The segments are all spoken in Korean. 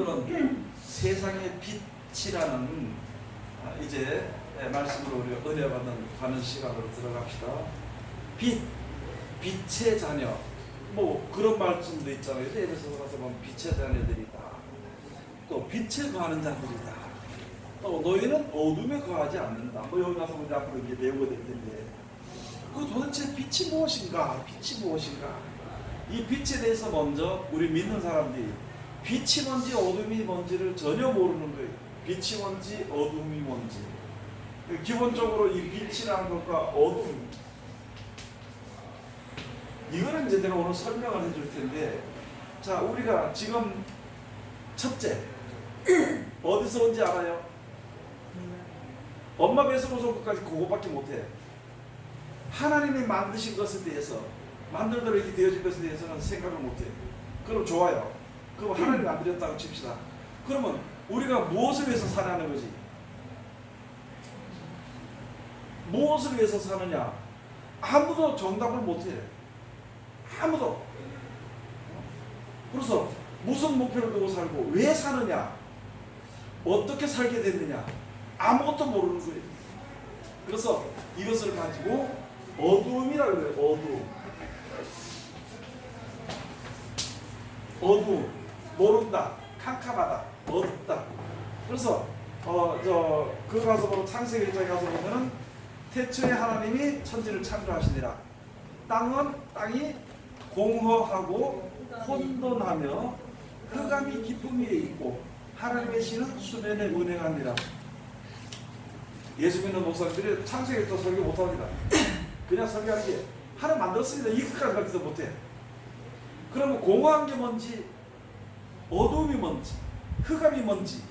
오늘은 세상의 빛이라는 이제 말씀으로 우리가 은혜 받는 시간으로 들어갑시다. 빛, 빛의 자녀. 뭐 그런 말씀도 있잖아요. 에베소서 가서 보면 빛의 자녀들이다. 또 빛에 거하는 자들이다. 또 너희는 어둠에 거하지 않는다. 뭐 여기 가서 우리 앞으로 이제 배우게 될 텐데, 그 도대체 빛이 무엇인가? 빛이 무엇인가? 이 빛에 대해서 먼저 우리 믿는 사람들이 빛이 뭔지 어둠이 뭔지를 전혀 모르는 거예요. 빛이 뭔지 어둠이 뭔지. 기본적으로 이 빛이라는 것과 어둠, 이거는 이제 내가 오늘 설명을 해줄 텐데, 자, 우리가 지금 첫째 어디서 온지 알아요? 엄마 뱃속에서 온 것까지 그거밖에 못해. 하나님이 만드신 것에 대해서, 만들대로 이렇게 되어진 것에 대해서는 생각을 못해. 그럼 좋아요. 그럼 하나님이 만들었다고 칩시다. 그러면 우리가 무엇을 위해서 사냐는 거지? 무엇을 위해서 사느냐? 아무도 정답을 못해. 아무도. 그래서 무슨 목표를 두고 살고 왜 사느냐? 어떻게 살게 됐느냐? 아무것도 모르는 거예요. 그래서 이것을 가지고 어두움이라고 그래요. 어두움. 모른다. 캄캄하다. 어둡다. 그래서 그거 가서 보면 창세기 1장에 가서 보면은 태초에 하나님이 천지를 창조하시니라. 땅이 공허하고 혼돈하며 흑암이 깊음 위에 있고 하나님의 신은 수면에 운행하니라. 예수 믿는 목사님들이 창세기 또 설교 못합니다. 그냥 설교하는 게 하나님 만들었습니다. 이것까지도 못해. 그러면 공허한 게 뭔지, 어두움이 뭔지, 흑암이 뭔지,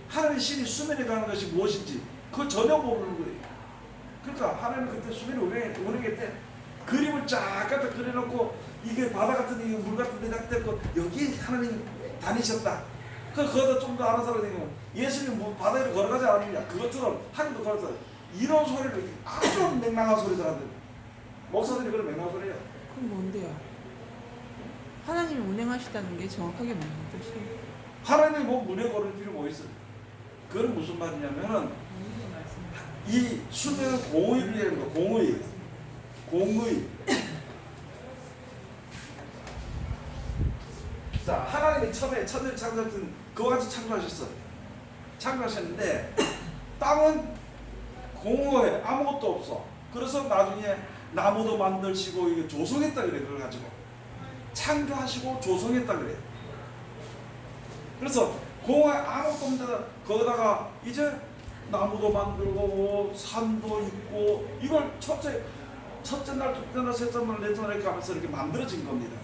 하나님의 신이 수면에 가는 것이 무엇인지 그걸 전혀 모르는 거예요. 그러니까 하나님 그때 수면에 운행할 때 그림을 쫙 갖다 그려놓고 이게 바다 같은 이게 물 같은 데 닦고 여기 하나님 다니셨다. 그거보다 좀 더 아는 사람이 되면 예수님 뭐 바다에 걸어가지 않았느냐, 그것처럼 하나님도 걸어서 이런 소리를 아주 맹랑한 소리들 하는데, 목사들이 그런 맹랑한 소리예요. 그럼 뭔데요? 하나님이 운행하시다는 게 정확하게 무슨 뜻이에요? 하나님이 뭐 문에 걸을 필요 뭐 있어요? 그건 무슨 말이냐면은 이 수면은 공의 비례입니다. 공의. 자, 하나님이 처음에 천지를 창조했던 그와 같이 창조하셨는데 땅은 공허해. 아무것도 없어. 그래서 나중에 나무도 만드시고 이게 조성했다 그래. 그걸 가지고 창조하시고 조성했다 그래. 그래서 공허해. 아무것도 없는데 거기다가 이제 나무도 만들고 뭐 산도 있고 이걸 첫째 날, 둘째 날, 셋째 날, 넷째 날 이렇게 하면서 이렇게 만들어진 겁니다.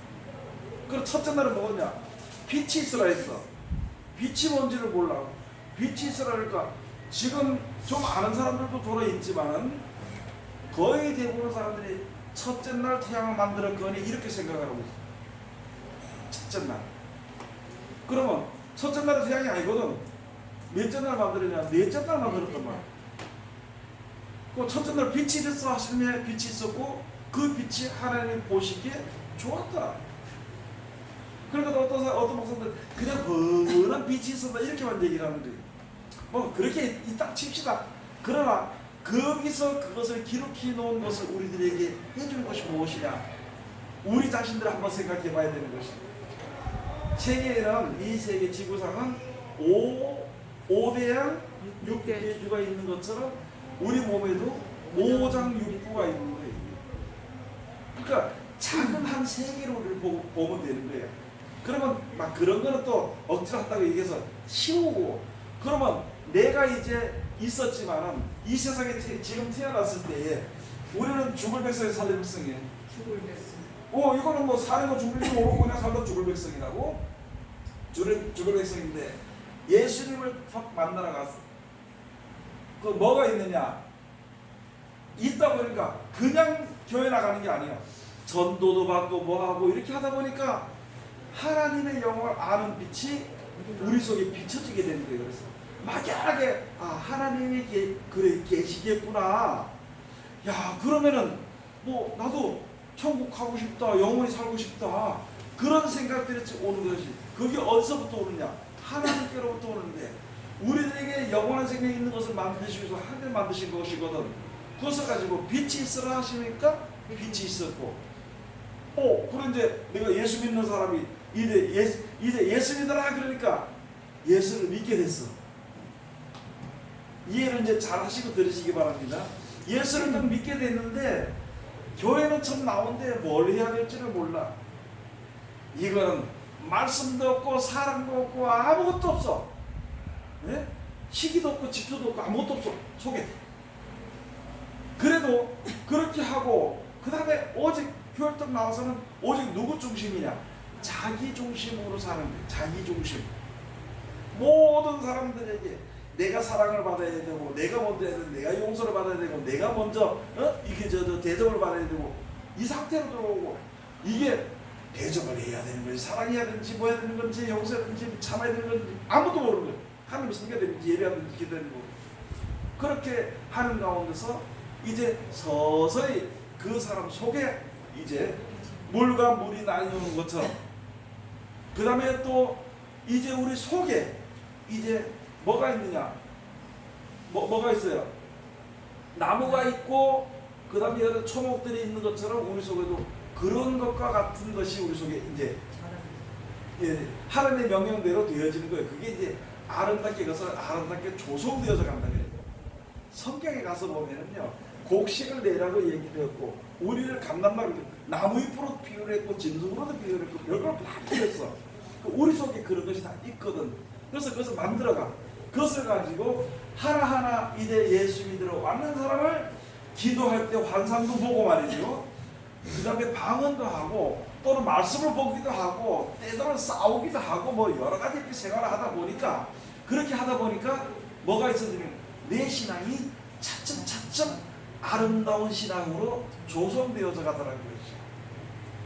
그럼 첫째 날은 뭐냐? 빛이 있으라 했어. 빛이 뭔지를 몰라. 빛이 있으라 그러니까 지금 좀 아는 사람들도 돌아 있지만 거의 대부분 사람들이 첫째 날 태양을 만들었거니 이렇게 생각하고 있어. 첫째 날. 그러면 첫째 날은 태양이 아니거든. 몇째 날 만들었냐? 넷째 날 만들었단 말이야. 그 첫째 날 빛이 있어 하시면 빛이 있었고 그 빛이 하나님 보시기에 좋았다. 그러니까 어떤 목사님들 그냥 번한 빛이 있었다 이렇게만 얘기를 하는 거예요. 뭐 그렇게 딱 칩시다. 그러나 거기서 그것을 기록해 놓은 것을 우리들에게 해주는 것이 무엇이냐? 우리 자신들 한번 생각해 봐야 되는 것입니다. 세계에는 이 세계 지구상은 5대양 6대주가 있는 것처럼 우리 몸에도 5장 6부가 있는 거예요. 그러니까 작은 한 세계로 우리를 보면 되는 거예요. 그러면 막 그런 거는 또 억지로 한다고 얘기해서 치우고, 그러면 내가 이제 있었지만은 이 세상에 지금 태어났을 때에 우리는 죽을 백성에 살릴 백성이에요. 죽을 백성. 이거는 뭐 사는 거 죽을 줄 모르고 그냥 살다 죽을 백성이라고? 죽을 백성인데 예수님을 탁 만나러 갔어. 그 뭐가 있느냐? 있다 보니까 그냥 교회 나가는 게 아니야. 전도도 받고 뭐하고 이렇게 하다 보니까 하나님의 영광을 아는 빛이 우리 속에 비춰지게 되는 거예요. 그래서 막연하게 하나님이 그래 계시겠구나. 야, 그러면은 뭐 나도 천국 가고 싶다, 영원히 살고 싶다. 그런 생각들이 오는 것이, 그게 어디서부터 오느냐? 하나님께로부터 오는데, 우리들에게 영원한 생명이 있는 것을 만드시기 위해서 하나님 만드신 것이거든. 그것을 가지고 빛이 있으라 하시니까 빛이 있었고, 그럼 이제 내가 예수 믿는 사람이 이제 예수 믿어라 그러니까 예수를 믿게 됐어. 이해를 이제 잘 하시고 들으시기 바랍니다. 예수를 좀 믿게 됐는데 교회는 처음 나온데 뭘 해야 될지를 몰라. 이거는 말씀도 없고 사랑도 없고 아무것도 없어. 네? 시기도 없고 집도 없고 아무것도 없어 속에. 그래도 그렇게 하고 그 다음에 오직 교회떡 나와서는 오직 누구 중심이냐? 자기 중심으로 사는 거예요. 자기 중심. 모든 사람들에게 내가 사랑을 받아야 되고, 내가 먼저 해야 되고, 내가 용서를 받아야 되고, 내가 먼저 이게 대접을 받아야 되고, 이 상태로 들어오고, 이게 대접을 해야 되는 건지, 사랑해야 되는지, 뭐 해야 되는 건지, 용서해야 되는지, 참아야 되는 건지 아무도 모르는 거예요. 하나님 섬겨되는지, 예배하는지, 기도하는 거고. 그렇게 하는 가운데서 이제 서서히 그 사람 속에 이제 물과 물이 나뉘는 것처럼, 그 다음에 또 이제 우리 속에 이제 뭐가 있느냐? 뭐가 있어요? 나무가 있고 그 다음에 여러 초목들이 있는 것처럼 우리 속에도 그런 것과 같은 것이 우리 속에 이제 하나님의 명령대로 되어지는 거예요. 그게 이제 아름답게 가서 아름답게 조성되어서 간다 그래요. 성경에 가서 보면은요, 곡식을 내라고 얘기되었고, 우리를 감당하고 나무잎으로 비유를 했고, 짐승으로도 비유를 했고, 별걸 다 비유했어. 우리 속에 그런 것이 다 있거든. 그래서 그것을 만들어가. 그것을 가지고 하나하나 이제 예수 믿으러 왔는 사람을 기도할 때 환상도 보고 말이죠. 그 다음에 방언도 하고, 또는 말씀을 보기도 하고, 때로는 싸우기도 하고, 뭐 여러 가지 이렇게 생활을 하다 보니까, 그렇게 하다 보니까 뭐가 있어지면 내 신앙이 차츰차츰 아름다운 신앙으로 조성되어져 가더라는 것이죠.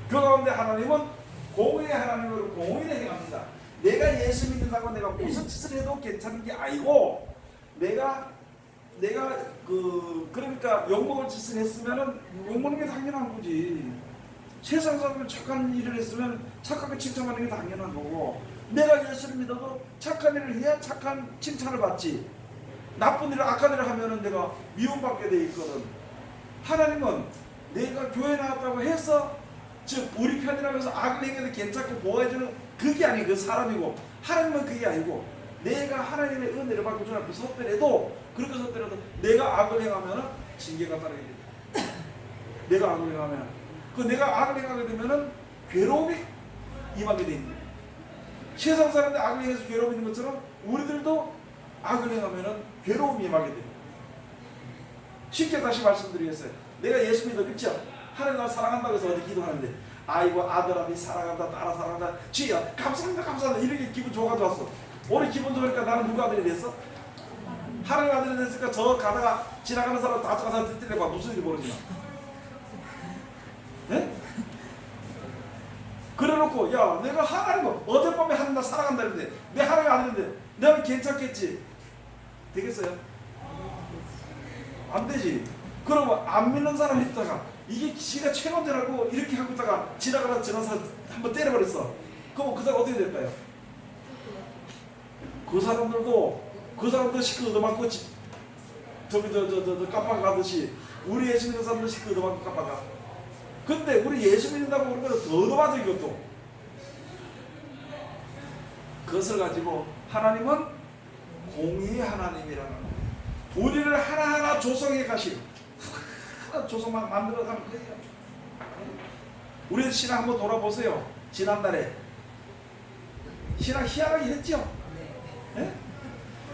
그 가운데 하나님은 공의의 하나님으로 공의를 행합니다. 내가 예수 믿는다고 내가 무슨 짓을 해도 괜찮은 게 아니고, 내가 그러니까 욕먹을 짓을 했으면은 욕먹는 게 당연한 거지. 세상 사람은 착한 일을 했으면 착하게 칭찬하는 게 당연한 거고, 내가 예수를 믿어도 착한 일을 해야 착한 칭찬을 받지. 나쁜 일을 악한 일을 하면은 내가 미움받게 돼 있거든. 하나님은 내가 교회 나왔다고 해서 즉 우리 편이라고 해서 악을 행해도 괜찮고 보호해주는 그게 아니고 그 사람이고, 하나님은 그게 아니고, 내가 하나님의 은혜를 받고 주 앞에 섰더라도, 그렇게 섰더라도 내가 악을 행하면 징계가 따르게 돼. 내가 악을 행하면, 내가 악을 행하게 되면은 괴로움이 임하게 돼 있는 거예요. 세상 사람들 악을 행해서 괴로움이 있는 것처럼 우리들도 악을 행하면은 괴로움이 임하게 돼요. 쉽게 다시 말씀드리겠어요. 내가 예수 믿어, 그렇죠? 하나님 나를 사랑한다고 해서 어디 기도하는데, 아이고 아들아 니 사랑한다, 딸아 사랑한다, 주여 감사합니다 감사합니다 이렇게 기분 좋아졌어. 오늘 기분 좋으니까 나는 누구 아들이 됐어? 하나님 아들이 됐으니까 저 가다가 지나가는 사람 다 가서 듣더라고. 무슨 일이 벌어지나? 네? 그래놓고 야 내가 하나님 어젯밤에 하나님 나 사랑한다는데 내 하나님 아들인데 내가 괜찮겠지? 되겠어요? 안 되지. 그러면 안 믿는 사람이 있다가 이게 지가 최고제라고 이렇게 하고 있다가 지나가다 지나서 한번 때려버렸어. 그럼 그 사람 어떻게 될까요? 그 사람들 시끄러 얻어맞고 저기 깜빡가듯이 우리 예수 믿는 사람들 시끄러 얻어맞고 깜빡가. 근데 우리 예수 믿는다고 그러면 더 얻어맞아 이것도. 그것을 가지고 하나님은 공의의 하나님이라는 거예요. 우리를 하나하나 조성해 가시고 조성만 만들어가는 거예요. 우리 신앙 한번 돌아보세요. 지난달에 신앙 희한하게 했죠? 네?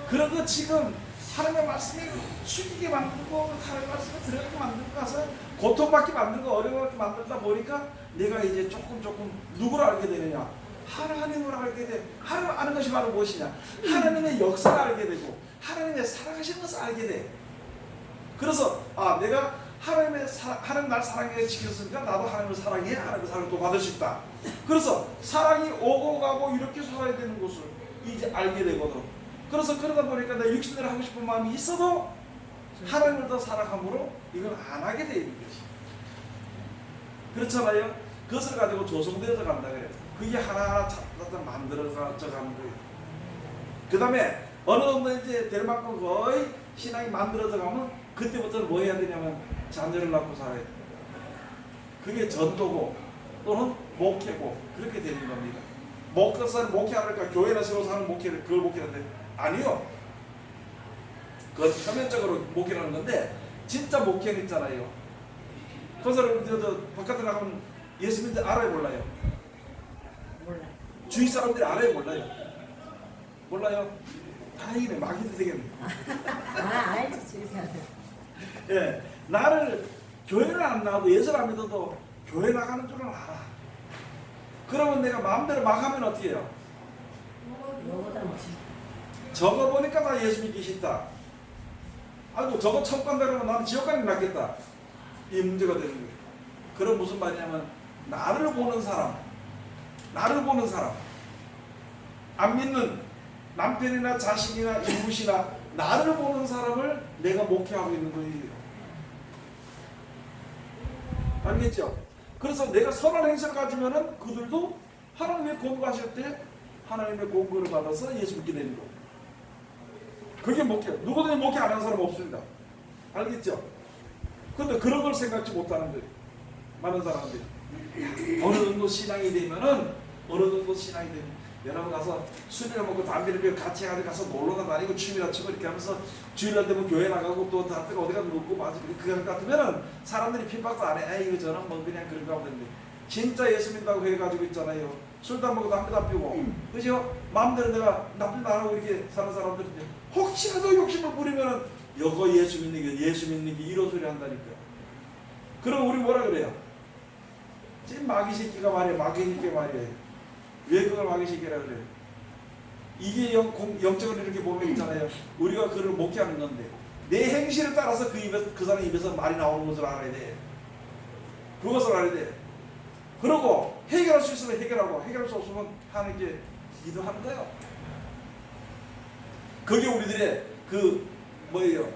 그런 거 지금 하나님의 말씀이 죽이게 만들고 하나님의 말씀이 들어가게 만들고 가서 고통받게 만들고 어려워하게 만들다 보니까 내가 이제 조금 누구를 알게 되느냐? 하나님을 알게 돼. 하나님 아는 것이 바로 무엇이냐? 하나님의 역사를 알게 되고 하나님의 살아가시는 것을 알게 돼. 그래서 내가 하나님 날 사랑해 지켰으니까 나도 하나님을 사랑해. 하나님의 사랑을 또 받을 수 있다. 그래서 사랑이 오고 가고 이렇게 살아야 되는 것을 이제 알게 되거든. 그래서 그러다 보니까 내 육신대로 하고 싶은 마음이 있어도 하나님을 더 사랑함으로 이걸 안 하게 되는 것이. 그렇잖아요. 그것을 가지고 조성되어서 간다 그래요. 그게 하나하나 찾아서 만들어져 가는 거예요. 그 다음에 어느 정도 이제 될 만큼 거의 신앙이 만들어져 가면 그때부터는 뭐 해야 되냐면 자녀를 낳고 살아야 돼. 그게 전도고 또는 목회고 그렇게 되는 겁니다. 목사는 목회하니까 교회나 세워서 하는 목회를 그걸 목회하는데 아니요. 그건 표면적으로 목회하는 건데 진짜 목회는 있잖아요. 그 사람 저 바깥에 나가면 예수 믿는 알아요 몰라요? 몰라. 주위 사람들이 알아요 몰라요? 몰라요? 다행이네. 마귀도 되겠네. 알지 주의사들. 예, 나를 교회를 안 나가도 예수를 안 믿어도 교회 나가는 줄은 알아. 그러면 내가 마음대로 막 하면 어떻게 해요? 너보다 못해. 저거 보니까 나 예수 믿기 싫다. 아이고 저거 천국 간다 그러면 나는 지옥 가는 게 낫겠다. 이 문제가 되는 거예요. 그럼 무슨 말이냐면 나를 보는 사람 안 믿는 남편이나 자식이나 이웃이나 나를 보는 사람을 내가 목회하고 있는 거예요. 알겠죠? 그래서 내가 선한 행실을 가지면은 그들도 하나님의 공부하실 때 하나님의 공부를 받아서 예수 믿게 되는 거예요. 그게 목회. 누구든지 목회 안 하는 사람 없습니다. 알겠죠? 근데 그런 걸 생각지 못하는 거예요. 많은 사람들이. 어느 정도 신앙이 되면은 여러분 가서 술이나 먹고 담배를 피우고 같이 가서 놀러나 다니고 춤이나 추고 이렇게 하면서 주일날 되면 교회 나가고 또 다들 어디 가서 놀고 맞아 그거 같으면은 사람들이 핍박도 안 해. 에이 저는 뭐 그냥 그런 거 하면 되는데 진짜 예수 믿다고 해가지고 있잖아요. 술도 안 먹고 담배도 안 피우고 그죠? 마음대로 내가 나쁜 말 안 하고 이렇게 사는 사람들인데 혹시라도 욕심을 부리면은 여거 예수 믿는 게 이런 소리 한다니까. 그럼 우리 뭐라 그래요? 지금 마귀 새끼가 말이야. 왜 그걸 마귀 새끼라 그래요? 이게 영적으로 이렇게 보면 있잖아요. 우리가 그를 목회하는 건데 내 행실에 따라서 그 사람 입에서 말이 나오는 것을 알아야 돼. 그것을 알아야 돼. 그러고 해결할 수 있으면 해결하고 해결할 수 없으면 하나님께 기도하는 거예요. 그게 우리들의 뭐예요?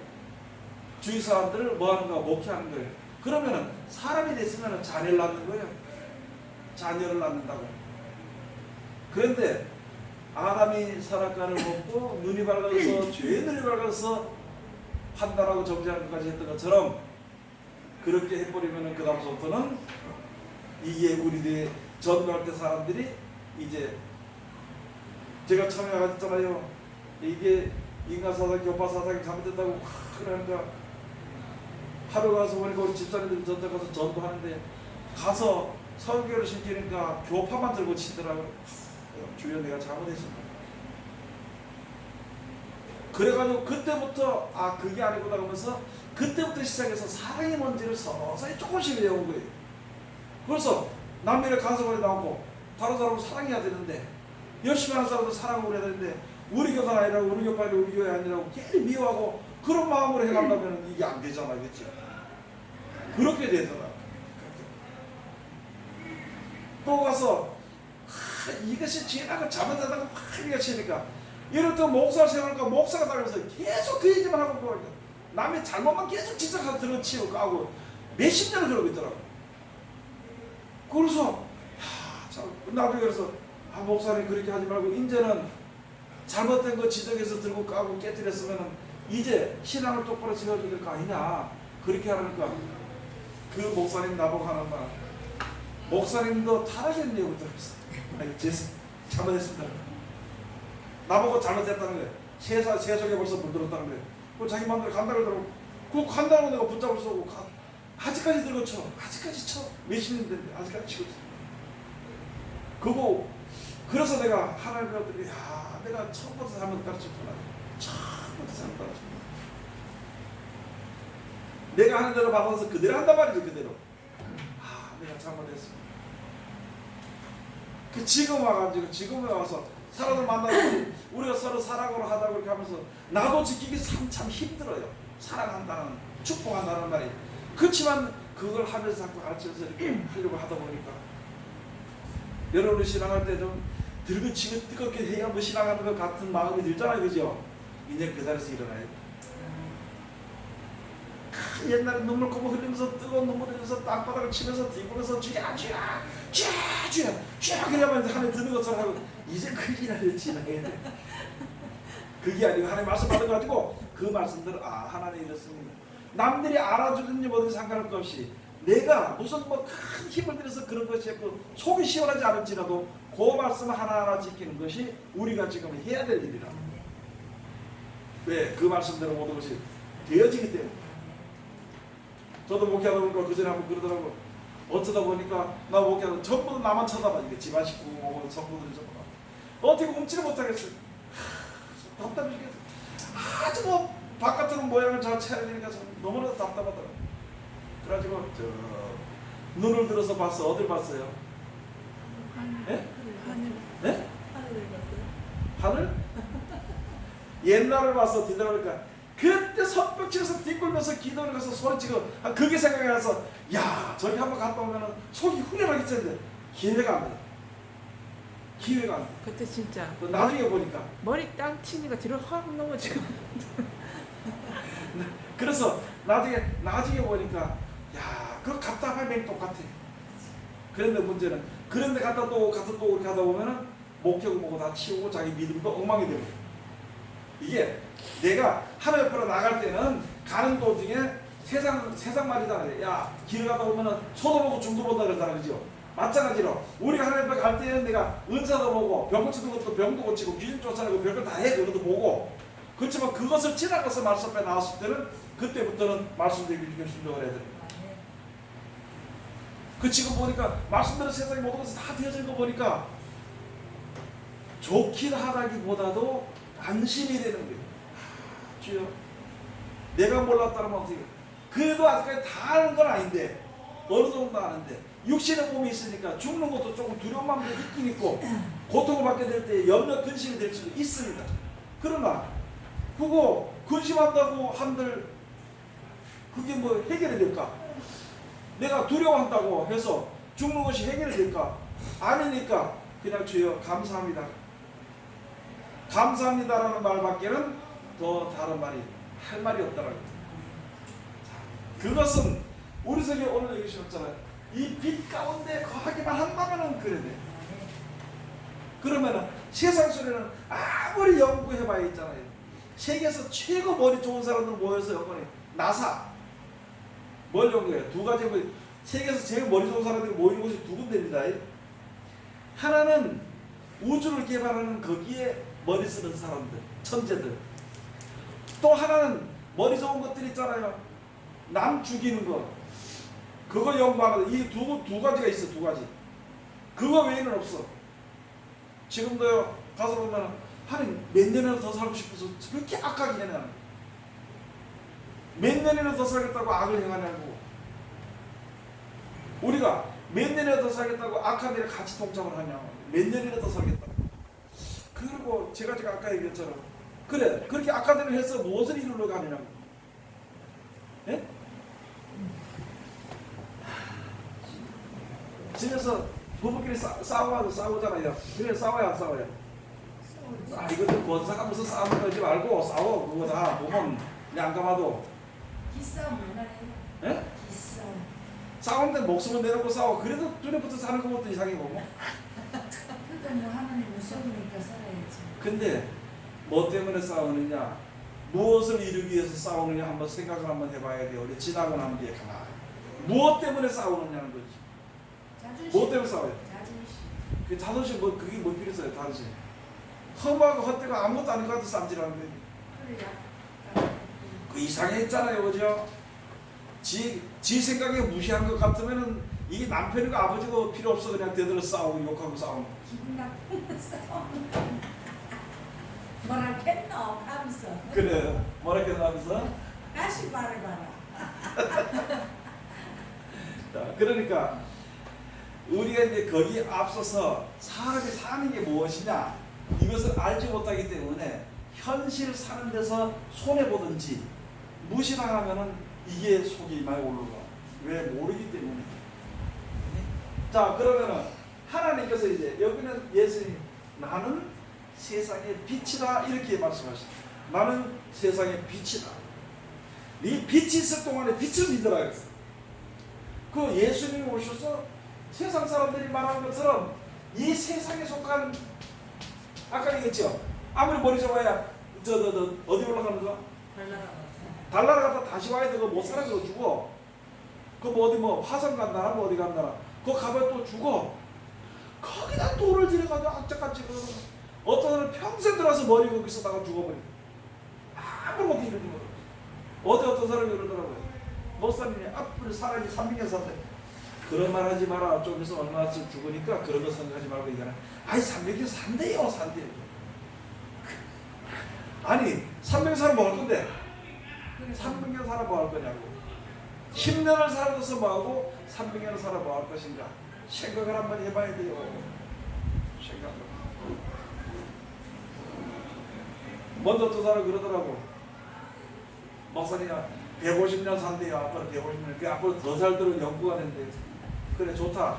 주위 사람들을 뭐 하는 거 목회하는 거예요. 그러면은 사람이 됐으면 자녀를 낳는 거예요. 자녀를 낳는다고. 그런데 아담이 선악과를 먹고 눈이 밝아서 죄의 눈이 밝아서 판단하고 정죄하는 것까지 했던 것처럼 그렇게 해버리면은 그 다음부터는 이게 우리들의 전도할 때 사람들이 이제 제가 처음에 나갔잖아요. 이게 인간사상, 교파사상이 잘못됐다고 그러니까 하루 가서 보니까 우리 집사님들이 전도 가서 전도하는데 가서 설교를 시키니까 교파만 들고 치더라고요. 주여 내가 잘못했습니다. 그래가지고 그때부터 그게 아니구나 하면서 그때부터 시작해서 사랑의 뭔지를 서서히 조금씩 외운 거예요. 그래서 남미를 간섭을 나오고 다른 사람을 사랑해야 되는데 열심히 하는 사람도 사랑을 해야 되는데 우리 교단 아니라고 우리 교파이 우리 교회 아니라고 괜히 미워하고 그런 마음으로 해간다면 이게 안 되잖아. 그렇죠? 그렇게 되더라. 또 가서 이것이 죄라고 잘못하다고 막 이가 치니까 이럴 때 목사 생각하니까 목사가 다니면서 계속 그 얘기만 하고 그러니까 남의 잘못만 계속 지적하고 들어치우고 하고 몇십 년을 그러고 있더라고. 그래서 나도 그래서 목사님 그렇게 하지 말고 이제는 잘못된 거 지적해서 들고 까고 깨뜨렸으면 이제 신앙을 똑바로 세워줘야 될 거 아니냐 그렇게 하니까 그 목사님 나보고 하는 말 목사님도 타락했네요 그랬어. 잘못했습니다. 나보고 잘못했다는 거예요. 세속에 벌써 물들었다는 거예요. 그 자기 마음대로 간다 그러더라고. 그거 간다고 내가 붙잡을 쏘고 아직까지 들고 쳐. 아직까지 쳐. 몇십 년 됐는데 아직까지 치고 있어. 그거 그래서 내가 하나님 배웠더니 내가 처음부터 잘못 가르쳤구나. 처음부터 잘못 가르쳤구나. 내가 하는 대로 받아서 그대로 한단 말이죠. 그대로. 내가 잘못했어. 지금 지금에 와서 사람을 만나서 우리가 서로 사랑으로 하다고 이렇게 하면서 나도 지키기 참 힘들어요. 사랑한다는 축복한다는 말이. 그렇지만 그걸 하면서 자꾸 가르쳐서 이렇게 하려고 하다 보니까 여러분이 신앙할 때 좀 들고 치고 뜨겁게 해야 뭐 신앙하는 것 같은 마음이 들잖아요. 그죠? 이제 그 자리에서 일어나요. 옛날에 눈물꺼버 흘리면서 뜨거운 눈물 흘리면서 땅바닥을 치면서 뒤굴면서 쥐야 쥐야 쥐야 쥐야 쥐야 그러면 하나님 듣는 것처럼 하고 이제 그 기나를 지나야 돼. 그게 아니고 하나님 말씀 받아가지고 그 말씀들을 하나님 이렇습니다. 남들이 알아주든지 뭐든지 상관없이 내가 무슨 뭐 큰 힘을 들여서 그런 것이 있고 속이 시원하지 않을지라도 그 말씀 하나하나 지키는 것이 우리가 지금 해야 될 일이라. 왜? 그 말씀대로 모든 것이 되어지기 때문에. 저도 목회하다 보니까 그전에 한번 그러더라고. 어쩌다 보니까 나 목회하다 전부 나만 쳐다봐. 이게 집안 식구 성도들이 전부 다. 어떻게 움지를 못하겠어요. 답답해 죽겠어. 아주 뭐 바깥으로 모양을 잘 차려야 되니까 너무나도 답답하더라고. 그래가지고 눈을 들어서 봤어. 어딜 봤어요? 예? 하늘. 네? 하늘을 봤어요. 하늘? 옛날을 봤어. 뒤돌아보니까 그때 선벽지에서 뒷굴면서 기도를 가서 소리치고 그게 생각이 나서 야 저기 한번 갔다 오면 속이 후련하겠는데 기회가 안 돼. 기회가 안 돼. 그때 진짜 나중에 보니까 머리 땅 치니까 뒤로 확 넘어지고. 그래서 나중에 보니까 야 그거 갔다 하면 똑같아. 그런데 문제는 그런데 갔다 또 가다 보면은 목표고 뭐고 다 치우고 자기 믿음도 엉망이 되고. 이게 내가 하나님 앞으로 나갈 때는 가는 도중에 세상 말이다. 야 길 가다 보면은 소도 보고 중도 본다 그러잖아, 그죠? 마찬가지로 우리가 하나님 앞에 갈 때는 내가 은사도 보고 병 고치는 것도 병도 고치고 귀신 쫓아내고 별걸 다 해. 그것도 보고. 그렇지만 그것을 지나가서 말씀 앞에 나왔을 때는 그때부터는 말씀드리기 순종을 해야 됩니다. 그 지금 보니까 말씀대로 세상에 모든 것이 다 되어진 거 보니까 좋긴 하다기보다도 안심이 되는 거예요. 주여, 내가 몰랐다면 어떻게? 그래도 아직까지 다 아는 건 아닌데 어느 정도 아는데 육신의 몸이 있으니까 죽는 것도 조금 두려운 마음도 있긴 있고 고통을 받게 될 때 염려 근심이 될 수도 있습니다. 그러나 그거 근심한다고 한들 그게 뭐 해결이 될까? 내가 두려워한다고 해서 죽는 것이 해결이 될까? 아니니까 그냥 주여 감사합니다. 감사합니다라는 말밖에는 더 다른 말이 할 말이 없다라고. 그것은 우리 속에 오늘 얘기하셨잖아요. 이 빛 가운데 거하기만 한다면은 그래 돼. 그러면은 세상 소리는 아무리 연구해봐야 있잖아요. 세계에서 최고 머리 좋은 사람들 모여서 연구해. 나사. 뭘 연구해요? 두 가지 연구해. 세계에서 제일 머리 좋은 사람들이 모이는 곳이 두 군데입니다. 하나는 우주를 개발하는 거기에 머리 쓰는 사람들, 천재들. 또 하나는 머리 좋은 것들 있잖아요. 남 죽이는 거. 그거 연구하는 이 두 가지가 있어. 두 가지. 그거 외에는 없어. 지금도요 가서 보면 하나님 몇 년이나 더 살고 싶어서 그렇게 악하게 해내는 몇 년이나 더 살겠다고 악을 행하냐고. 우리가 몇 년이나 더 살겠다고 악한 일에 같이 동참을 하냐. 몇 년이나 더 살겠다고. 그리고 제가 아까 얘기했잖아. 그래 그렇게 악한 일을 해서 무엇을 이루려고 하느냐고. 예? 집에서 부부끼리 싸우잖아요. 그래 싸워야 안 싸워요? 이것도 권사가 무슨 싸우는 거지 말고 싸워. 그거 다 보면 안 감아도. 기싸움 맨날 해요. 예? 기싸움. 싸우는데 목숨을 내놓고 싸워. 그래도 둘이부터 사는 것도 이상해 보고. 그러니까 뭐 하나님 무서우니까 살아야지. 근데 뭐 때문에 싸우느냐? 무엇을 이루기 위해서 싸우느냐 한번 생각을 한번 해봐야 돼요. 우리 지나고 난 뒤에 가만히. 무엇 때문에 싸우느냐는 거지. 자존심. 뭐 때문에 싸워요? 자존심. 그 자존심 뭐 그게 뭐 필요 있어요? 자존심. 험하고 헛되고 아무것도 아닌 것 같아 쌈질하는 거예요. 그래야. 그 이상했잖아요, 그죠? 지 생각에 무시한 것 같으면은 이게 남편이고 아버지고 필요 없어. 그냥 대들어 싸우고 욕하고 싸우는. 기분 나쁘면 싸움. 뭐랄겠노 하면서. 그래, 뭐라 하면서? 다시 말해봐라. 자, 그러니까 우리가 이제 거기에 앞서서 사람이 사는 게 무엇이냐 이것을 알지 못하기 때문에 현실 사는 데서 손해보든지 무시당하면은 이게 속이 많이 올라가. 왜? 모르기 때문에. 자, 그러면은 하나님께서 이제 여기는 예수님 나는 세상의 빛이다 이렇게 말씀하십니다. 나는 세상의 빛이다. 네 빛이 있을 동안에 빛을 믿으라 그랬어. 그 예수님이 오셔서 세상 사람들이 말하는 것처럼 이 세상에 속한 아까 얘기했죠. 아무리 머리 잡아야 어디 올라가는 거? 달나라 갔다 다시 와야 되고 못 살아 그거 죽어. 그뭐 어디 뭐 화성 간다나 뭐 어디 간다나 그거 가면 또 죽어. 거기다 돌을 들여가지고 악착같이 그 어떤 사람은 평생 들어서 머리 거기 있다가 죽어버려. 아무것도 이루지 못해. 어떤 사람이 그러더라고요. 목사님이 앞으로 사람이 300년 산대. 그런 말 하지 마라. 좀 있으면 얼마나 죽으니까 그런 거 생각하지 말고 얘기하라. 아니 300년 산대요. 산대요. 아니 300년 살아 뭐 할 건데? 300년 살아 뭐 할 거냐고. 10년을 살아서 뭐 하고 300년을 살아 뭐 할 것인가. 생각을 한번 해봐야 돼요. 생각을. 먼저 또 사람 그러더라고. 목사님 150년 산대요. 앞으로 150년. 그 앞으로 더 살도록 연구가 된대. 그래 좋다.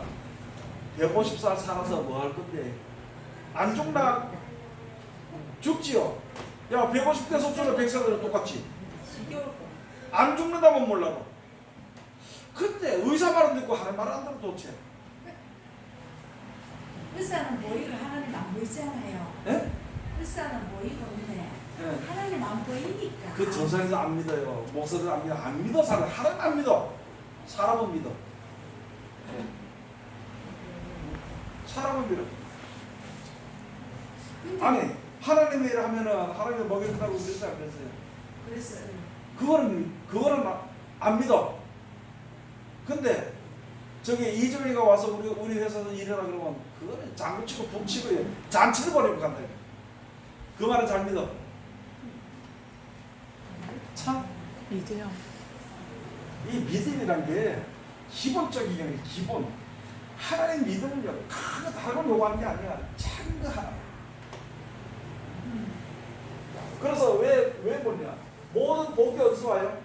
150살 살아서 뭐 할 건데? 안 죽나? 죽지요. 야 150대 속초로 100살들은 똑같지. 안 죽는다면 몰라도. 근데 의사 말은 듣고 하는 말은 안 들어 도대체. 의사는 모이고 하나님 안 보이잖아요. 예? 의사는 모이고 있네. 예. 하나님 안 보이니까. 그 전상에서 안 믿어요. 목사들 안 믿어. 안 믿어 사람. 하나님 안 믿어. 사람은 믿어. 예. 사람은 믿어. 아니 하나님의 일을 하면은 하나님이 먹여준다고 그랬어요 안 그랬어요? 그랬어요. 그거는 안 믿어. 근데 저기 이정희가 와서 우리 회사에서 일하라 그러면 그거는 장구치고 북치고 잔치를 벌이고 간다. 그 말은 잘 믿어. 참 이제요. 이 믿음이란 게 기본적인 게 기본. 하나님 믿음은요 큰 거 다른 거 요구하는 게 아니야. 작은 거 하나. 그래서 왜 뭐냐? 모든 복이 어디서 와요?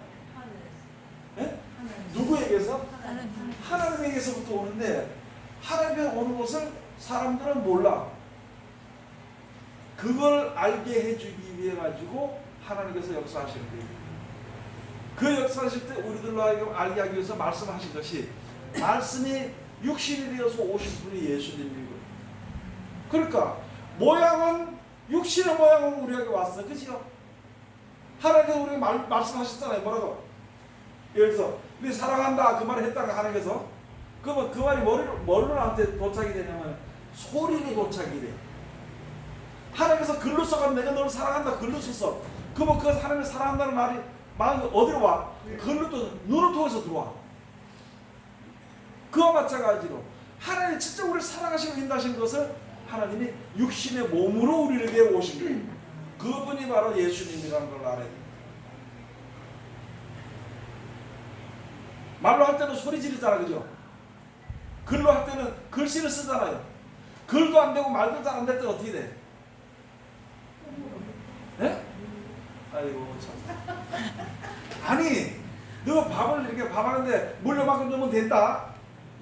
예? 누구에게서? 하나님에게서부터 오는데 하나님에 오는 것을 사람들은 몰라. 그걸 알게 해주기 위해 가지고 하나님께서 역사하시는 거예요. 그 역사하실 때 우리들로 하여금 알게 하기 위해서 말씀하신 것이 말씀이 육신이 되어서 오신 분이 예수님이고. 그러니까 모양은 육신의 모양은 우리에게 왔어. 그죠? 하나님께서 우리에게 말씀하셨잖아요. 뭐라고? 예를 들어서 우리 사랑한다 그 말을 했다가 하나님께서 그러면 그 말이 뭘로 나한테 도착이 되냐면 소리로 도착이 돼. 하나님께서 글로 써가면 내가 너를 사랑한다 글로 썼어. 그러면 그 하나님을 사랑한다는 말이 마음이 어디로 와? 글로 또 눈을 통해서 들어와. 그와 마찬가지로 하나님이 진짜 우리를 사랑하시고 인도하신 것을 하나님이 육신의 몸으로 우리에게 오신 거예요. 그분이 바로 예수님이라는 걸 알아야 돼요. 말로 할 때는 소리 지르잖아, 그죠? 글로 할 때는 글씨를 쓰잖아요. 글도 안 되고 말도 잘 안 될 때는 어떻게 돼? 예? 아이고 참. 아니, 너 밥을 이렇게 밥하는데 물 요만큼 넣으면 된다.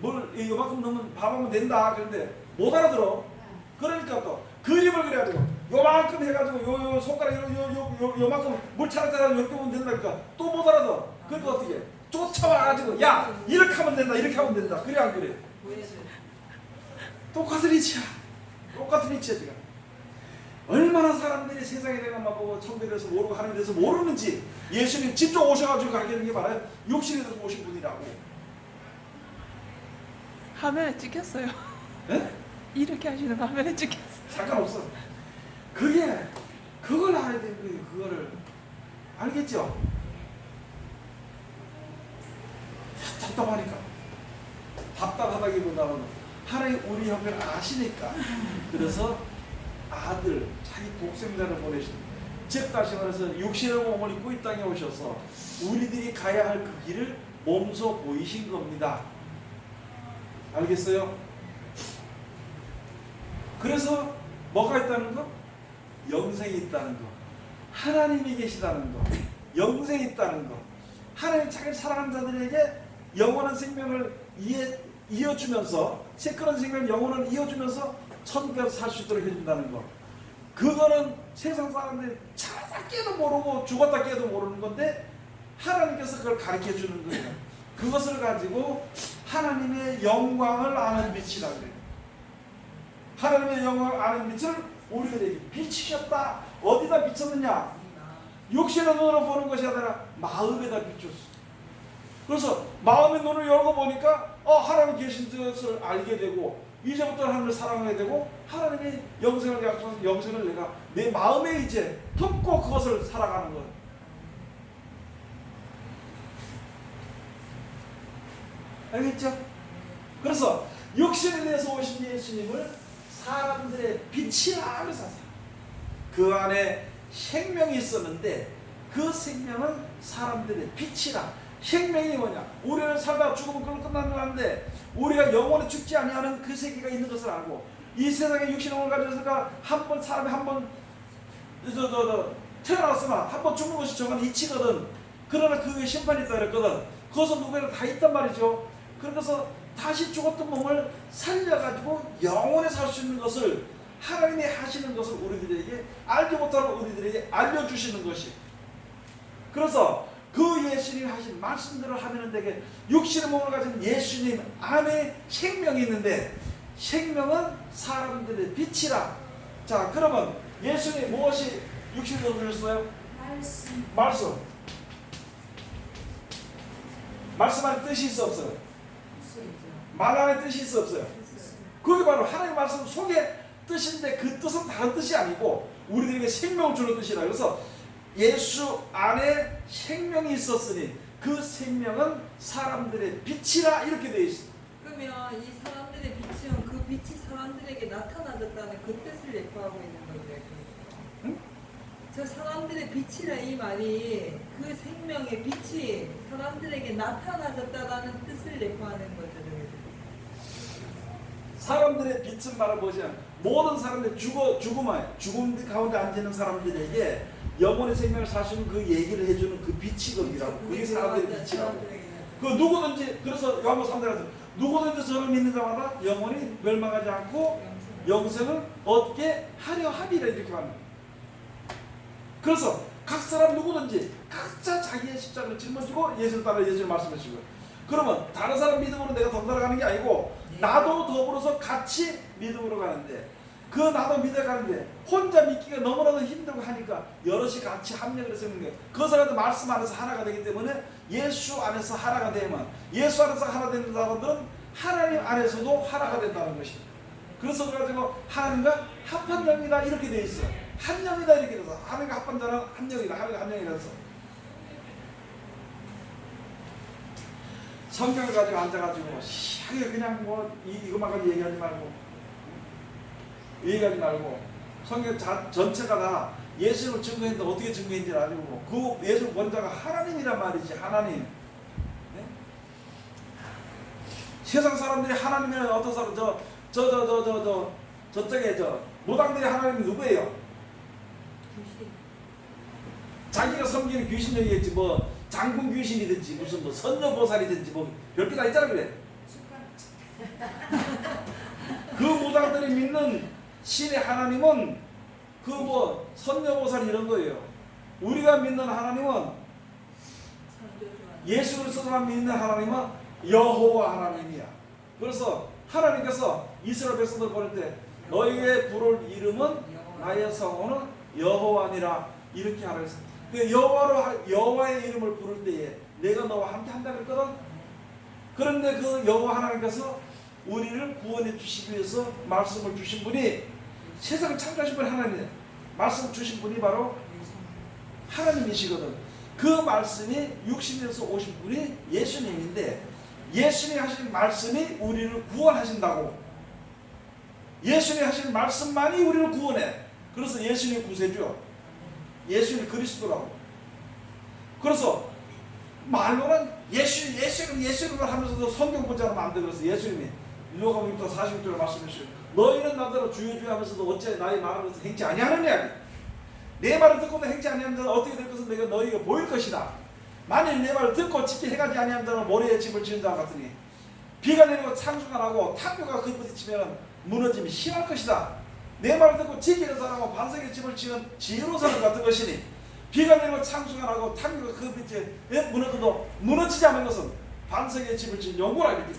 물 요만큼 넣으면 밥하면 된다. 그런데 못 알아들어. 그러니까 또 그림을 그려가지고 요만큼 해가지고 요 손가락 요만큼 물 차렸다가 이렇게 보면 된다니까 또 못 알아들어. 그러니까 어떻게? 쫓아와가지고 야 이렇게 하면 된다 이렇게 하면 된다. 그래 안 그래? 똑같은 이치야. 똑같은 이치야 지금. 얼마나 사람들이 세상에 대해서 막 보고 천국에 대해서 모르고 하나님에 대해서 모르는지 예수님 직접 오셔가지고 가르치는 게 바로 육신에 대해서 오신 분이라고. 화면에 찍혔어요. 네? 이렇게 하시는 화면에 찍혔어요. 상관없어. 그걸 알아야 되는 거예요. 그거를 알겠죠? 답답하니까. 답답하다기보다는 하나님 우리 형편을 아시니까. 그래서 아들, 자기 독생자를 보내신. 즉 다시 말해서 육신의 몸을 입고 이 땅에 오셔서 우리들이 가야 할 그 길을 몸소 보이신 겁니다. 알겠어요? 그래서 뭐가 있다는 거? 영생이 있다는 거. 하나님이 계시다는 거. 영생이 있다는 거. 하나님 자기를 사랑하는 자들에게 영원한 생명을 이어주면서 새끄러운 생명을 영원한 이어주면서 천국에서 살 수 있도록 해준다는 거. 그거는 세상 사람들이 살았다 깨도 모르고 죽었다 깨도 모르는 건데 하나님께서 그걸 가르쳐 주는 거예요. 그것을 가지고 하나님의 영광을 아는 빛이라 그래요. 하나님의 영광을 아는 빛을 우리들에게 비치셨다. 어디다 비쳤느냐? 육신의 눈으로 보는 것이 아니라 마음에다 비쳤어. 그래서 마음의 눈을 열고 보니까 하나님 계신 것을 알게 되고, 이제부터 하나님을 사랑하게 되고, 하나님의 영생을 약속한 영생을 내가 내 마음에 이제 품고 그것을 살아가는 거예요. 알겠죠? 그래서 육신에 대해서 오신 예수님을 사람들의 빛이라 그래서 그 안에 생명이 있었는데 그 생명은 사람들의 빛이라. 생명이 뭐냐? 우리는 살다 죽으면 그걸 끝나는 줄 아는데 우리가 영원히 죽지 아니하는 그 세계가 있는 것을 알고, 이 세상에 육신을 가져서가 한 번 사람이 한 번 태어났으나 한 번 죽는 것이 저건 이치거든. 그러나 그 위에 심판이 있다 그랬거든. 그것은 누구에나 다 있단 말이죠. 그래서 다시 죽었던 몸을 살려가지고 영원히 살 수 있는 것을, 하나님이 하시는 것을 우리들에게 알지 못하는 우리들에게 알려주시는 것이. 그래서 그 예수님이 하신 말씀들을 하면은 되게 육신의 몸을 가진 예수님 안에 생명이 있는데, 생명은 사람들의 빛이라. 자, 그러면 예수님 무엇이 육신으로 오셨어요? 말씀. 말씀 안에 뜻이 있어 없어요? 말 안에 뜻이 있어 없어요? 그게 바로 하나님의 말씀 속에 뜻인데, 그 뜻은 다른 뜻이 아니고 우리들에게 생명을 주는 뜻이라. 그래서 예수 안에 생명이 있었으니 그 생명은 사람들의 빛이라 이렇게 되어 있습니다. 그러면 이 사람들의 빛은 그 빛이 사람들에게 나타나졌다는 그 뜻을 내포하고 있는 건데, 응? 저 사람들의 빛이라 이 말이 그 생명의 빛이 사람들에게 나타나졌다는 뜻을 내포하는 거죠. 사람들의 빛은 바로 뭐냐면 모든 사람들의 죽음 가운데 앉는 사람들에게 영혼의 생명을 사시는 그 얘기를 해주는 그 빛이 거기라고. 그게 사람들의 빛이라고. 그 누구든지, 그래서 요한복음 3장에서 누구든지 저를 믿는 자마다 영혼이 멸망하지 않고 영생을 얻게 하려 하리라 이렇게 말합니다. 그래서 각 사람 누구든지 각자 자기의 십자가를 짊어지고 예수를 따라 예수를 말씀하시고, 그러면 다른 사람 믿음으로 내가 덩달아 가는 게 아니고 나도 더불어서 같이 믿음으로 가는데, 그 나도 믿어가는데 혼자 믿기가 너무나도 힘들고 하니까 여럿이 같이 합력을 해서 있는 거예요. 그 사람들 말씀 안에서 하나가 되기 때문에 예수 안에서 하나가 되면, 예수 안에서 하나 되는 사람들은 하나님 안에서도 하나가 된다는 것입니다. 그래서 그래가지고 하나님과 합한 영이다 이렇게 되어 있어요. 한 영이다 이렇게 돼서, 하나님과 합한 자는 한 영이다, 하나님과 한 영이라서. 성경을 가지고 앉아가지고 시하게 그냥 뭐 이것만 가지고 얘기하지 말고 성경 전체가 다 예수를 증거했는데 어떻게 증거했는지 아니고 그 예수 원자가 하나님이란 말이지. 하나님. 네? 세상 사람들이 하나님이란 어떤 사람 저쪽에 무당들이 하나님이 누구예요? 귀신. 자기가 섬기는 귀신 얘기했지. 뭐 장군 귀신이든지 무슨 뭐 선녀보살이든지 뭐 별게 다 있잖아 그래. 그 무당들이 믿는 신의 하나님은 그 뭐 선녀보살 이런 거예요. 우리가 믿는 하나님은, 예수 그리스도만 믿는 하나님은 여호와 하나님이야. 그래서 하나님께서 이스라엘 백성들 보낼 때 너희의 부를 이름은 나의 성호는 여호와니라 이렇게 하라 했습니다. 그 여호와의 이름을 부를 때에 내가 너와 함께 한다 그랬거든. 그런데 그 여호와 하나님께서 우리를 구원해 주시기 위해서 말씀을 주신 분이, 세상을 창조하신 분이 하나님이에요. 말씀을 주신 분이 바로 하나님이시거든. 그 말씀이 육신에서 오신 분이 예수님인데, 예수님이 하신 말씀이 우리를 구원하신다고. 예수님이 하신 말씀만이 우리를 구원해. 그래서 예수님이 구세주요. 예수님이 그리스도라고. 그래서 말로는 예수님을 하면서도 성경 보지 않으면 안 돼. 그래서 예수님이 누가복음 6장 46절에 말씀하시죠. 너희는 나더러 주여 주여 하면서도 어째 나의 말을 행치 아니하느냐. 내 말을 듣고도 행치 아니하는 자는 어떻게 될 것은 내가 너희에게 보일 것이다. 만일 내 말을 듣고 지키 행하지 아니하는 자는 모래에 집을 지은 자와 같으니 비가 내리고 창수가 나고 탕류가 그 부딪히면 무너짐이 심할 것이다. 내 말을 듣고 지키는 사람은 반석의 집을 지은 지혜로운 사람 같은 것이니 비가 내리고 창수가 나고 탕류가 그 밑에 무너져도 무너지지 않는 것은 반석의 집을 지은 연구라 이렇게.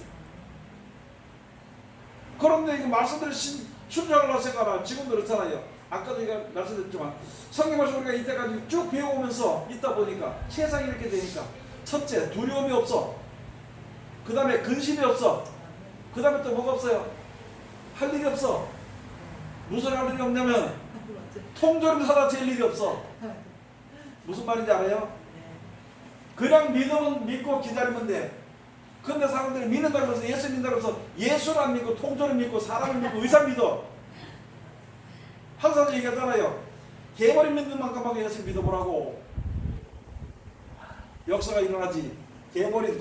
그런데 이거 말씀대로 순종하려고 생각하나 지금 그렇잖아요. 아까도 제가 말씀드렸지만 성경 말씀 우리가 이때까지 쭉 배워오면서 있다 보니까 세상이 이렇게 되니까 첫째 두려움이 없어. 그 다음에 근심이 없어. 그 다음에 또 뭐가 없어요? 할 일이 없어. 무슨 할 일이 없냐면 통조림 사다 잴 일이 없어. 무슨 말인지 알아요? 그냥 믿으면 믿고 기다리면 돼. 근데 사람들이 믿는다고 해서 예수 믿는다고 해서 예수를 안 믿고 통조림 믿고 사람을 믿고 의사 믿어. 항상 얘기하잖아요. 개벌이 믿는 만큼만 예수 믿어보라고. 역사가 일어나지. 개벌이.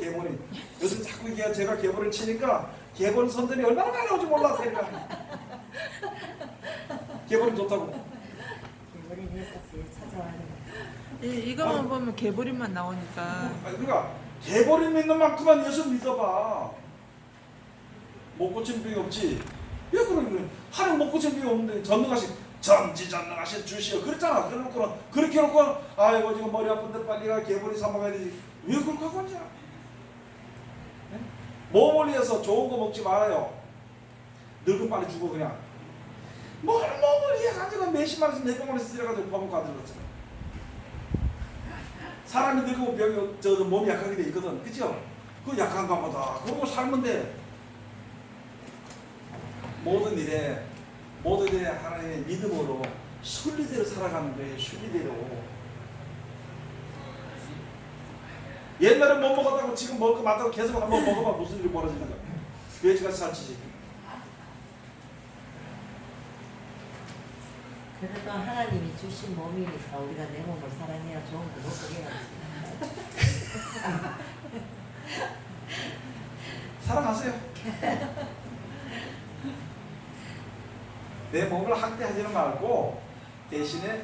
요즘 자꾸 이게 제가 개벌을 치니까 개벌 선전이 얼마나 많이 나올지 몰라. 개벌이 좋다고. 개벌이 됐었어요. 찾아와요. 이거만 보면 개보림만 나오니까. 그러니까 개벌이 믿는 만큼만 예수 믿어봐. 못 고친 병이 없지. 왜 그러는 하나님 못 고친 병이 없는데 전지전능하신 주시오 그랬잖아. 그렇게 놓고 아이고 지금 머리 아픈데 빨리 가 개벌이 사 먹어야 되지. 왜 그렇게 하고 앉아? 몸을 위해서 좋은 거 먹지 말아요. 늙으면 빨리 죽어 그냥. 몸을 위해 가지고 몇십만 원씩 몇백만 원씩 들여가지고 밥먹고 앉아졌잖아. 사람이 늙으면 병이 몸이 약하게 돼 있거든. 그죠? 그 약한가 보다. 그러고 살면 돼. 모든 일에 하나님의 믿음으로 순리대로 살아가는 거예요. 순리대로. 옛날에 못 먹었다고 지금 먹을 거 많다고 계속 한번 먹어봐. 무슨 일이 벌어지는 거야. 돼지같이 살찌지. 그래도 하나님이 주신 몸이니까 우리가 내 몸을 사랑해야 좋은 거 먹고 해야지. 사랑하세요. 내 몸을 학대하지는 말고 대신에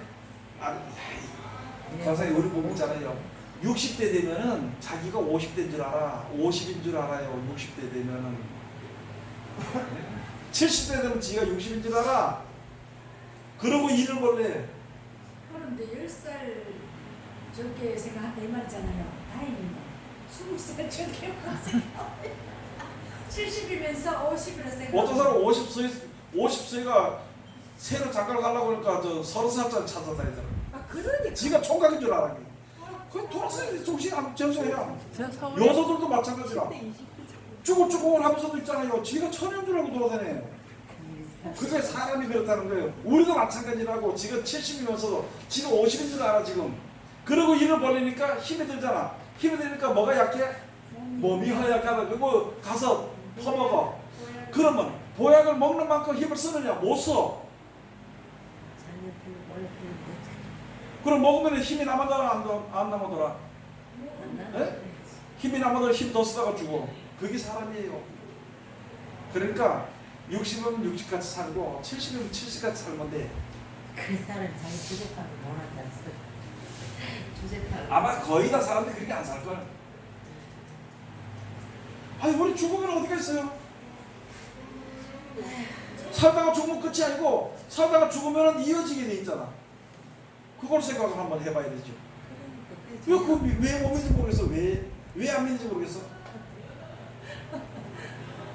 선생님 우리 보고 있잖아요. 60대 되면은 자기가 50대인 줄 알아. 50인 줄 알아요. 60대 되면은 70대 되면 지가 60인 줄 알아. 그러고 일을 벌래. 그런데 10살 저렇게 생각한다 이 말이잖아요. 다행이네. 20살 저렇게 생각. 70이면서 50이라 생각. 어떤 사람은 50세가 새로 장가를 가려고 그러니까 30살짜리 찾아다니잖아. 아 그러니까. 지가 총각인 줄 알아. 그 돌아서야 정신 안 정서야. 제가 서울에 여자들도 마찬가지라. 10대 20대 쭈글쭈글 하면서도 있잖아요. 지가 천연 줄 알고 돌아다녀. 그게 사람이 그렇다는 거예요. 우리도 마찬가지라고. 지금 70이면서도 지금 50인 줄 알아 지금. 그러고 일을 벌리니까 힘이 들잖아. 힘이 들니까 뭐가 약해? 몸이 허약하다. 그리고 가서 퍼먹어. 그러면 보약을 먹는 만큼 힘을 쓰느냐? 못 써. 그럼 먹으면 힘이 남아더라 안 남아더라? 네? 힘이 남아더라 힘 더 쓰다가 죽어. 그게 사람이에요. 그러니까 60이면 60같이 살고 70이면 70같이 살면 돼. 그 사람 자기 주제파고 못한다 했어. 주제파고. 아마 거의 다 사람들이 그렇게 안 살 거야. 아니 우리 죽으면 어디가 있어요? 살다가 죽으면 끝이 아니고 살다가 죽으면 이어지게 돼 있잖아. 그걸 생각을 한번 해봐야 되죠. 왜 몸인지 모르겠어. 왜 안 믿는지 모르겠어.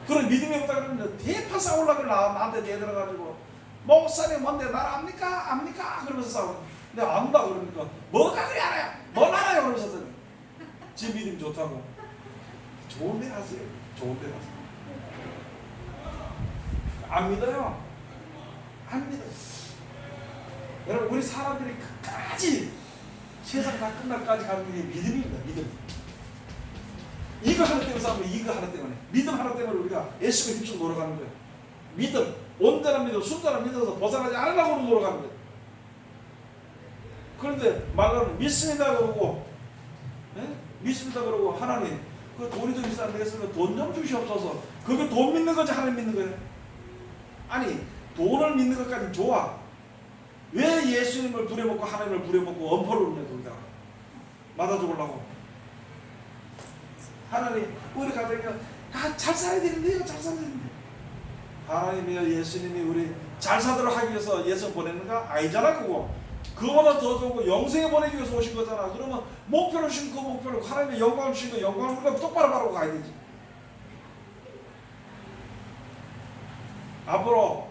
그런 믿음이 없다 그러면 대파 싸우려고 나한테 내들어가지고 목사님 뭔데 날 압니까? 압니까? 그러면서 싸우고 내가 안다 그러니까 뭐가 그리 알아요? 뭘 알아요? 그러면서 지 믿음이 좋다고. 좋은 데 가세요. 좋은 데 가세요. 안 믿어요. 안 믿어요. 여러분 우리 사람들이 끝까지 세상 다 끝날까지 가는 게 믿음입니다. 믿음. 이거 하나 때문에 싸우면 이거 하나 때문에 믿음 하나 때문에 우리가 애쓰고 힘쓰고 놀아가는 거예요. 믿음, 온전한 믿음, 순전한 믿음에서 벗어나지 않으려고 놀아가는 거예요. 그런데 말로는 믿습니다 그러고 믿습니다 그러고 하나님 그 돈이 좀 있어 안 되겠으면 돈 좀 주시옵소서. 그거 돈 믿는 거지 하나님 믿는 거예요? 아니 돈을 믿는 것까지는 좋아. 왜 예수님을 부려먹고 하나님을 부려먹고 엄포를 울며 우리가 맞아 죽으려고. 하나님 우리 가정이 잘 살아야 되는데요. 잘 살아야 되는데 하나님이여 예수님이 우리 잘 살도록 하기 위해서 예수 보내는가? 아니잖아 그거. 그거보다 더 좋은 거 영생에 보내기 위해서 오신 거잖아. 그러면 목표를 주신 그 목표를 하나님의 영광을 주신 그 영광을 우리가 똑바로 바라고 가야 되지. 앞으로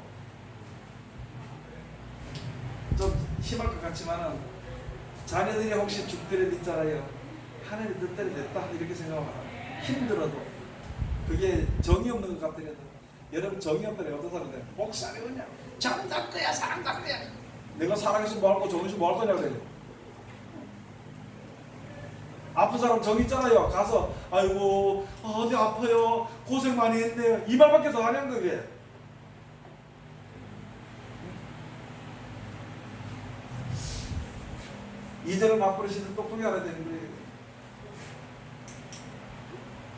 좀 심할 것 같지만은 자녀들이 혹시 죽더라도 있잖아요. 하나님의 뜻대로 됐다 이렇게 생각하면 힘들어도 그게 정이 없는 것 같더라도 여러분 정이 없더니 어떤 사람들 목사님 그냥 정답 거야 사랑답 거야 내가 사랑해서 뭐 할 거 정해서 뭐 할 거냐 그래요. 아픈 사람 정 있잖아요. 가서 아이고 어디 아파요 고생 많이 했네요 이 말밖에 더 하냐는 그게. 이제는 맞버릇이든 똑똑히 알아야 되는 거예요.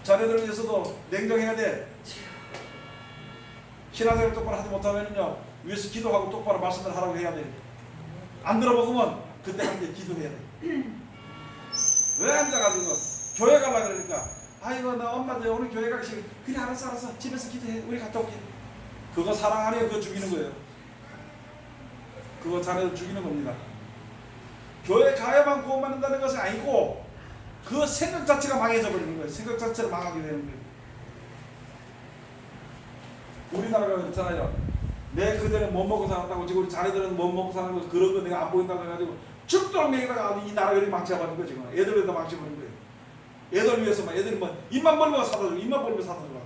자녀들을 위해서도 냉정해야 돼. 신앙생활 똑바로 하지 못하면요 위에서 기도하고 똑바로 말씀을 하라고 해야 돼. 안 들어먹으면 그때 함께 기도해야 돼. 왜 앉아가지고 교회 가려고 그러니까 아이고 나 엄마들 오늘 교회 가기 싫어. 그래 알았어 집에서 기도해 우리 갔다 올게. 그거 사랑 아니에요. 그거 죽이는 거예요. 그거 자녀들 죽이는 겁니다. 교회 가야만 구원받는다는 것은 아니고 그 생각 자체가 망해져 버리는 거예요. 생각 자체를 망하게 되는 거예요. 우리나라가 그렇잖아요. 내 그대는 못 먹고 살았다고 지금 우리 자녀들은 못 먹고 사는 거 그런 거 내가 안 보인다고 해가지고 죽도록 먹이다가 이 나라가 이렇게 망쳐버린 거지. 애들 위해서 망쳐버린 거예요. 애들 위해서만 애들이 뭐 입만 벌면 사다 주고 입만 벌면 사다 주고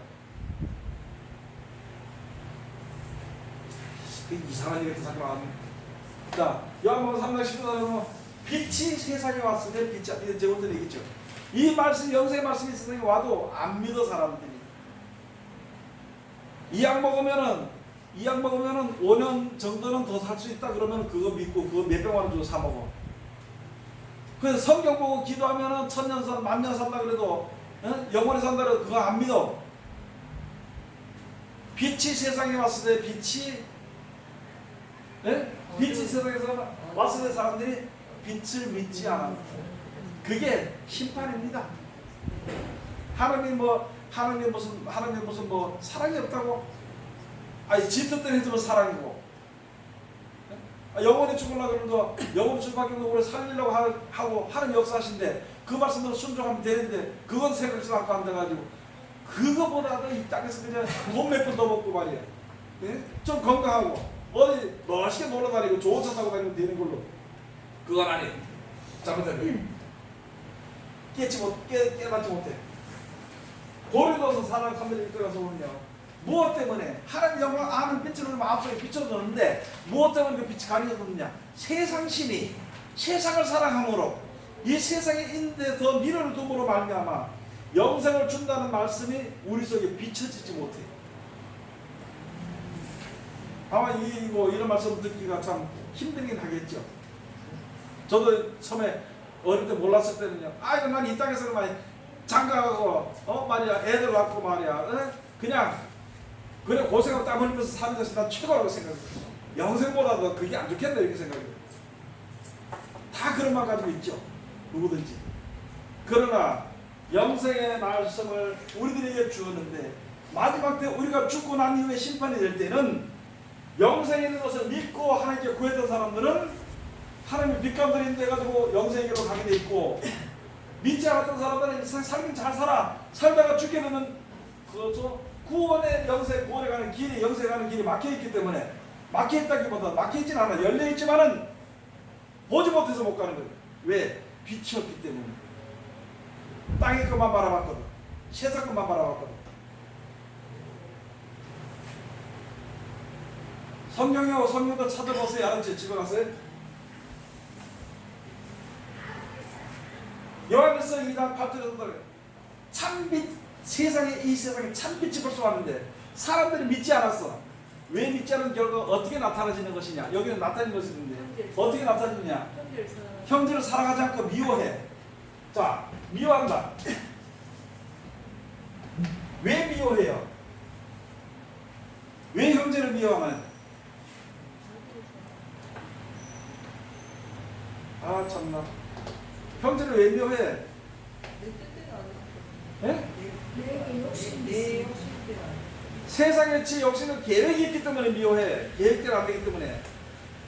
그 이상한 얘기 잠깐. 자 요한복음 3장 10절에 빛이 세상에 왔을 때 빛이 제가 오늘 얘기했죠. 이 말씀 영생의 말씀이 세상에 와도 안 믿어 사람들이. 이 약 먹으면은 5년 정도는 더 살 수 있다 그러면 그거 믿고 그거 몇백만 원 주고 사 먹어. 그래서 성경 보고 기도하면은 1000년 산, 10,000년 산다 그래도 영원히 산다 그래도 그거 안 믿어. 빛이 세상에 왔을 때 빛이 세상에서 왔을 때 사람들이 빛을 믿지 않아. 그게 심판입니다. 하나님 무슨 뭐 사랑이 없다고? 아니 지 뜻대로 해주면 사랑이고 영원히 죽으려고 그러면서 영원히 죽을 밖에 없는 우리 살리려고 하고 하는 역사하신데 그 말씀대로 순종하면 되는데 그건 생각지도 않고 앉아가지고 그거보다도 이 땅에서 그냥 돈 몇 푼 더 먹고 말이야. 예? 좀 건강하고 어디 멋있게 놀러다니고 좋은 차 타고 다니면 되는 걸로 그건 아니에요. 잘못되면 깨닫지 못해. 고리도서 사랑 3절 가서 보면요. 무엇 때문에 하나님 영광 아는 빛을 마음속에 비춰주는데 무엇 때문에 그 빛이 가려졌느냐. 세상신이 세상을 사랑함으로 이 세상에 있는데 더 미련을 둠으로 말미암아 영생을 준다는 말씀이 우리 속에 비춰지지 못해. 아마 이런 말씀 듣기가 참 힘들긴 하겠죠. 저도 처음에 어릴 때 몰랐을 때는요. 아이고 난 이 땅에서 많이 장가가고 말이야 애들 낳고 말이야 그냥 고생하고 땀 흘리면서 사는 것이 난 최고라고 생각해요. 영생보다도 그게 안 좋겠네 이렇게 생각해요. 다 그런 말 가지고 있죠. 누구든지. 그러나 영생의 말씀을 우리들에게 주었는데 마지막 때 우리가 죽고 난 이후에 심판이 될 때는 영생에 있는 것을 믿고 하나님께 구했던 사람들은 하나님의 빛 가운데 돼가지고 영생에게로 가게 돼 있고 믿지 않았던 사람들은 살긴 잘 살아 살다가 죽게 되면 그것도 구원의 영생 구원에 가는 길이 영생에 가는 길이 막혀있기 때문에 막혀있다기보다 막혀있진 않아 열려있지만은 보지 못해서 못 가는 거예요. 왜? 빛이 없기 때문에. 땅의 것만 바라봤거든. 세상 것만 바라봤거든. 성경도 찾아보세요. 알았지? 집에 가세요. 요한일서 2장 8절에서 참빛 이 세상에 참빛이 벌써 왔는데 사람들이 믿지 않았어. 왜 믿지 않은 결과 어떻게 나타나지는 것이냐. 여기는 나타나는 것인데 어떻게 나타나느냐. 형제를 사랑하지 않고 미워해. 자, 미워한다. 왜 미워해요? 왜 형제를 미워하나요? 아 참나. 형제를 왜 미워해? 예? 내 세상의 지 욕심은 계획이 있기 때문에 미워해. 계획대로 안 되기 때문에.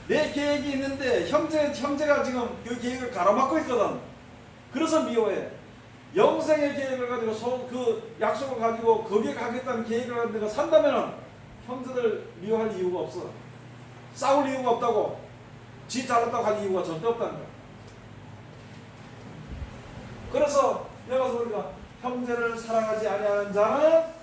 내 계획이 있는데 형제가 지금 그 계획을 가로막고 있거든. 그래서 미워해. 영생의 계획을 가지고 그 약속을 가지고 거기에 가겠다는 계획을 가지고 내가 산다면은 형제들 미워할 이유가 없어. 싸울 이유가 없다고. 지 잘났다고 할 이유가 절대 없다는 거야. 그래서 내가 보니까 형제를 사랑하지 아니하는 자는